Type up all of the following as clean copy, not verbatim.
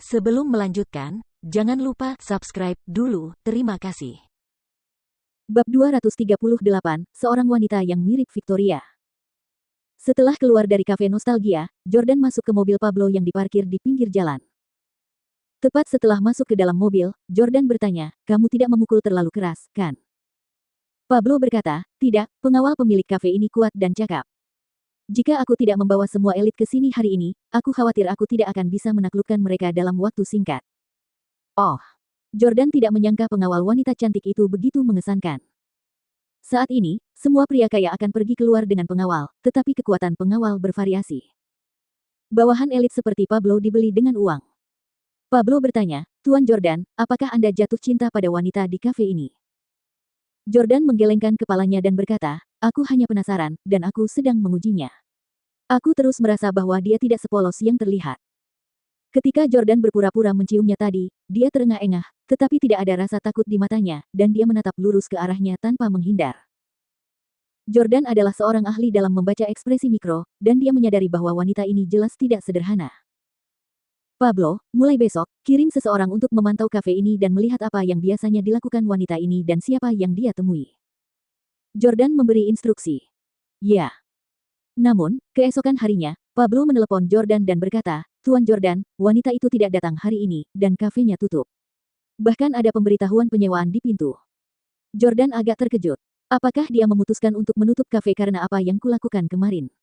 Sebelum melanjutkan, jangan lupa subscribe dulu. Terima kasih. Bab 238, seorang wanita yang mirip Victoria. Setelah keluar dari kafe nostalgia, Jordan masuk ke mobil Pablo yang diparkir di pinggir jalan. Tepat setelah masuk ke dalam mobil, Jordan bertanya, "Kamu tidak memukul terlalu keras, kan?" Pablo berkata, "Tidak, pengawal pemilik kafe ini kuat dan cakap. Jika aku tidak membawa semua elit ke sini hari ini, aku khawatir aku tidak akan bisa menaklukkan mereka dalam waktu singkat." Oh, Jordan tidak menyangka pengawal wanita cantik itu begitu mengesankan. Saat ini, semua pria kaya akan pergi keluar dengan pengawal, tetapi kekuatan pengawal bervariasi. Bawahan elit seperti Pablo dibeli dengan uang. Pablo bertanya, "Tuan Jordan, apakah Anda jatuh cinta pada wanita di kafe ini?" Jordan menggelengkan kepalanya dan berkata, "Aku hanya penasaran, dan aku sedang mengujinya. Aku terus merasa bahwa dia tidak sepolos yang terlihat." Ketika Jordan berpura-pura menciumnya tadi, dia terengah-engah, tetapi tidak ada rasa takut di matanya, dan dia menatap lurus ke arahnya tanpa menghindar. Jordan adalah seorang ahli dalam membaca ekspresi mikro, dan dia menyadari bahwa wanita ini jelas tidak sederhana. "Pablo, mulai besok, kirim seseorang untuk memantau kafe ini dan melihat apa yang biasanya dilakukan wanita ini dan siapa yang dia temui." Jordan memberi instruksi. "Ya." Namun, keesokan harinya, Pablo menelepon Jordan dan berkata, "Tuan Jordan, wanita itu tidak datang hari ini, dan kafenya tutup. Bahkan ada pemberitahuan penyewaan di pintu." Jordan agak terkejut. Apakah dia memutuskan untuk menutup kafe karena apa yang kulakukan kemarin?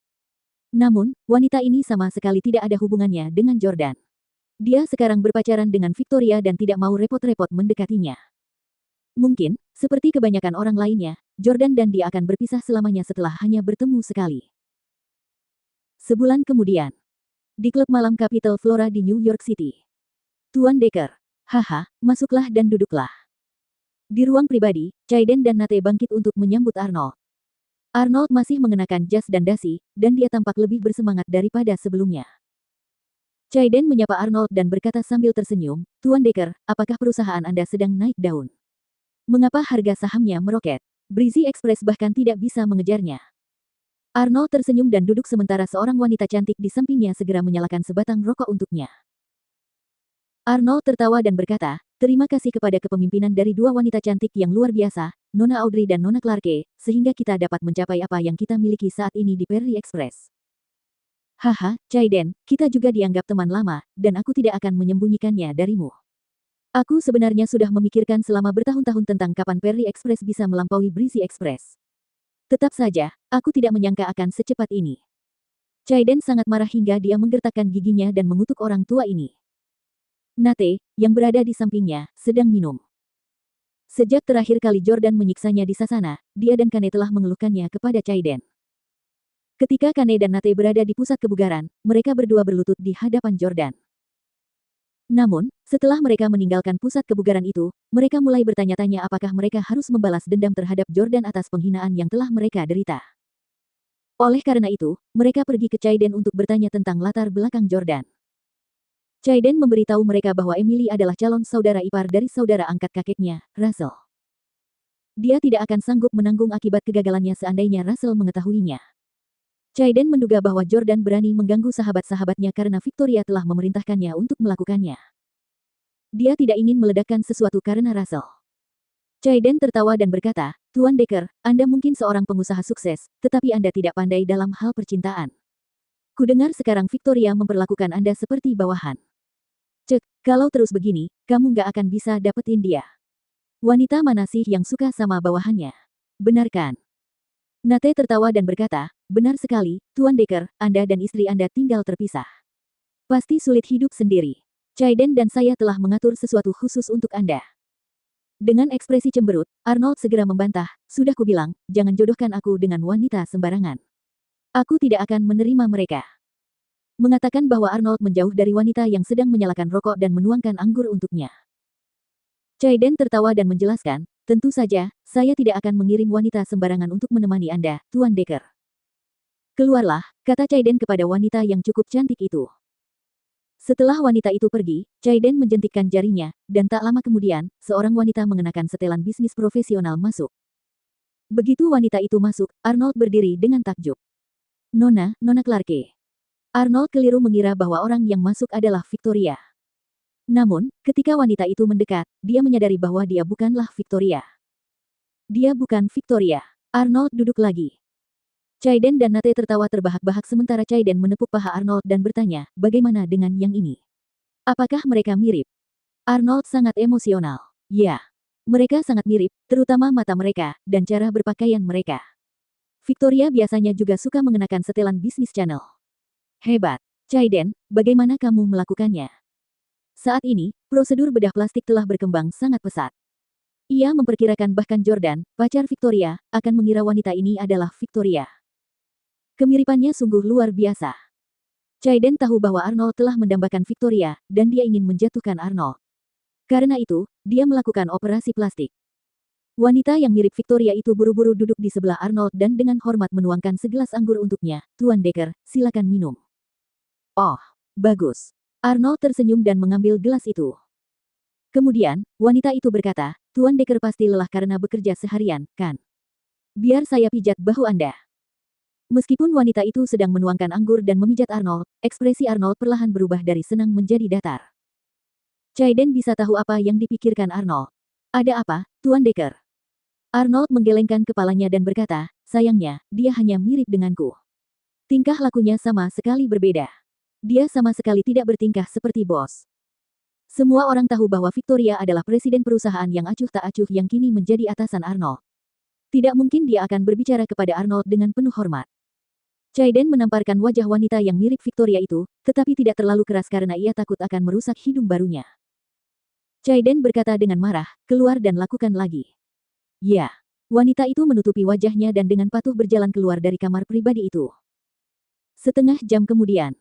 Namun, wanita ini sama sekali tidak ada hubungannya dengan Jordan. Dia sekarang berpacaran dengan Victoria dan tidak mau repot-repot mendekatinya. Mungkin, seperti kebanyakan orang lainnya, Jordan dan dia akan berpisah selamanya setelah hanya bertemu sekali. Sebulan kemudian, di klub malam Capital Flora di New York City. "Tuan Decker, haha, masuklah dan duduklah." Di ruang pribadi, Chaiden dan Nate bangkit untuk menyambut Arnold. Arnold masih mengenakan jas dan dasi, dan dia tampak lebih bersemangat daripada sebelumnya. Chaiden menyapa Arnold dan berkata sambil tersenyum, "Tuan Decker, apakah perusahaan Anda sedang naik daun? Mengapa harga sahamnya meroket? Breezy Express bahkan tidak bisa mengejarnya." Arnold tersenyum dan duduk sementara seorang wanita cantik di sampingnya segera menyalakan sebatang rokok untuknya. Arnold tertawa dan berkata, "Terima kasih kepada kepemimpinan dari dua wanita cantik yang luar biasa, Nona Audrey dan Nona Clarke, sehingga kita dapat mencapai apa yang kita miliki saat ini di Perry Express." "Haha, Chaiden, kita juga dianggap teman lama, dan aku tidak akan menyembunyikannya darimu. Aku sebenarnya sudah memikirkan selama bertahun-tahun tentang kapan Perry Express bisa melampaui Breezy Express. Tetap saja, aku tidak menyangka akan secepat ini." Chaiden sangat marah hingga dia menggertakkan giginya dan mengutuk orang tua ini. Nate, yang berada di sampingnya, sedang minum. Sejak terakhir kali Jordan menyiksanya di Sasana, dia dan Kane telah mengeluhkannya kepada Chaiden. Ketika Kane dan Nate berada di pusat kebugaran, mereka berdua berlutut di hadapan Jordan. Namun, setelah mereka meninggalkan pusat kebugaran itu, mereka mulai bertanya-tanya apakah mereka harus membalas dendam terhadap Jordan atas penghinaan yang telah mereka derita. Oleh karena itu, mereka pergi ke Chaiden untuk bertanya tentang latar belakang Jordan. Chaiden memberitahu mereka bahwa Emily adalah calon saudara ipar dari saudara angkat kakeknya, Russell. Dia tidak akan sanggup menanggung akibat kegagalannya seandainya Russell mengetahuinya. Chaiden menduga bahwa Jordan berani mengganggu sahabat-sahabatnya karena Victoria telah memerintahkannya untuk melakukannya. Dia tidak ingin meledakkan sesuatu karena Russell. Chaiden tertawa dan berkata, "Tuan Decker, Anda mungkin seorang pengusaha sukses, tetapi Anda tidak pandai dalam hal percintaan. Kudengar sekarang Victoria memperlakukan Anda seperti bawahan. Cek, kalau terus begini, kamu nggak akan bisa dapetin dia. Wanita mana sih yang suka sama bawahannya? Benar kan?" Nate tertawa dan berkata, "Benar sekali, Tuan Decker, Anda dan istri Anda tinggal terpisah. Pasti sulit hidup sendiri. Chaiden dan saya telah mengatur sesuatu khusus untuk Anda." Dengan ekspresi cemberut, Arnold segera membantah, "Sudah kubilang, jangan jodohkan aku dengan wanita sembarangan. Aku tidak akan menerima mereka." Mengatakan bahwa Arnold menjauh dari wanita yang sedang menyalakan rokok dan menuangkan anggur untuknya. Chaiden tertawa dan menjelaskan, "Tentu saja, saya tidak akan mengirim wanita sembarangan untuk menemani Anda, Tuan Decker." "Keluarlah," kata Chaiden kepada wanita yang cukup cantik itu. Setelah wanita itu pergi, Chaiden menjentikkan jarinya, dan tak lama kemudian, seorang wanita mengenakan setelan bisnis profesional masuk. Begitu wanita itu masuk, Arnold berdiri dengan takjub. Nona Clarke." Arnold keliru mengira bahwa orang yang masuk adalah Victoria. Namun, ketika wanita itu mendekat, dia menyadari bahwa dia bukanlah Victoria. Dia bukan Victoria. Arnold duduk lagi. Chaiden dan Nate tertawa terbahak-bahak sementara Chaiden menepuk paha Arnold dan bertanya, bagaimana dengan yang ini? Apakah mereka mirip? Arnold sangat emosional. Ya, mereka sangat mirip, terutama mata mereka, dan cara berpakaian mereka. Victoria biasanya juga suka mengenakan setelan bisnis channel. Hebat. Chaiden, bagaimana kamu melakukannya? Saat ini, prosedur bedah plastik telah berkembang sangat pesat. Ia memperkirakan bahkan Jordan, pacar Victoria, akan mengira wanita ini adalah Victoria. Kemiripannya sungguh luar biasa. Chaiden tahu bahwa Arnold telah mendambakan Victoria, dan dia ingin menjatuhkan Arnold. Karena itu, dia melakukan operasi plastik. Wanita yang mirip Victoria itu buru-buru duduk di sebelah Arnold dan dengan hormat menuangkan segelas anggur untuknya. Tuan Decker, silakan minum. Oh, bagus. Arnold tersenyum dan mengambil gelas itu. Kemudian, wanita itu berkata, Tuan Decker pasti lelah karena bekerja seharian, kan? Biar saya pijat bahu Anda. Meskipun wanita itu sedang menuangkan anggur dan memijat Arnold, ekspresi Arnold perlahan berubah dari senang menjadi datar. Chaiden bisa tahu apa yang dipikirkan Arnold. Ada apa, Tuan Decker? Arnold menggelengkan kepalanya dan berkata, sayangnya, dia hanya mirip denganku. Tingkah lakunya sama sekali berbeda. Dia sama sekali tidak bertingkah seperti bos. Semua orang tahu bahwa Victoria adalah presiden perusahaan yang acuh tak acuh yang kini menjadi atasan Arnold. Tidak mungkin dia akan berbicara kepada Arnold dengan penuh hormat. Chaiden menamparkan wajah wanita yang mirip Victoria itu, tetapi tidak terlalu keras karena ia takut akan merusak hidung barunya. Chaiden berkata dengan marah, keluar dan lakukan lagi. Ya. Wanita itu menutupi wajahnya dan dengan patuh berjalan keluar dari kamar pribadi itu. Setengah jam kemudian,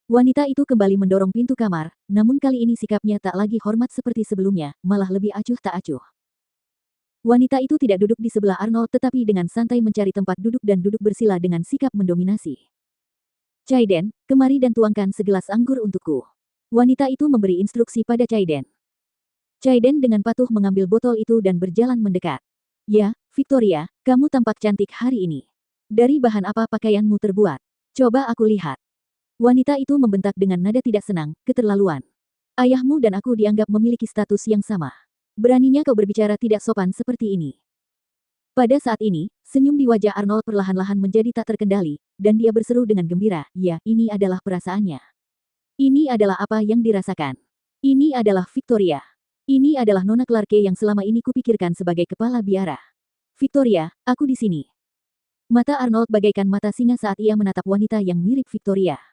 wanita itu kembali mendorong pintu kamar, namun kali ini sikapnya tak lagi hormat seperti sebelumnya, malah lebih acuh tak acuh. Wanita itu tidak duduk di sebelah Arnold tetapi dengan santai mencari tempat duduk dan duduk bersila dengan sikap mendominasi. Chaiden, kemari dan tuangkan segelas anggur untukku. Wanita itu memberi instruksi pada Chaiden. Chaiden dengan patuh mengambil botol itu dan berjalan mendekat. Ya, Victoria, kamu tampak cantik hari ini. Dari bahan apa pakaianmu terbuat? Coba aku lihat. Wanita itu membentak dengan nada tidak senang, keterlaluan. Ayahmu dan aku dianggap memiliki status yang sama. Beraninya kau berbicara tidak sopan seperti ini. Pada saat ini, senyum di wajah Arnold perlahan-lahan menjadi tak terkendali, dan dia berseru dengan gembira, ya, ini adalah perasaannya. Ini adalah apa yang dirasakan. Ini adalah Victoria. Ini adalah Nona Clarke yang selama ini kupikirkan sebagai kepala biara. Victoria, aku di sini. Mata Arnold bagaikan mata singa saat ia menatap wanita yang mirip Victoria.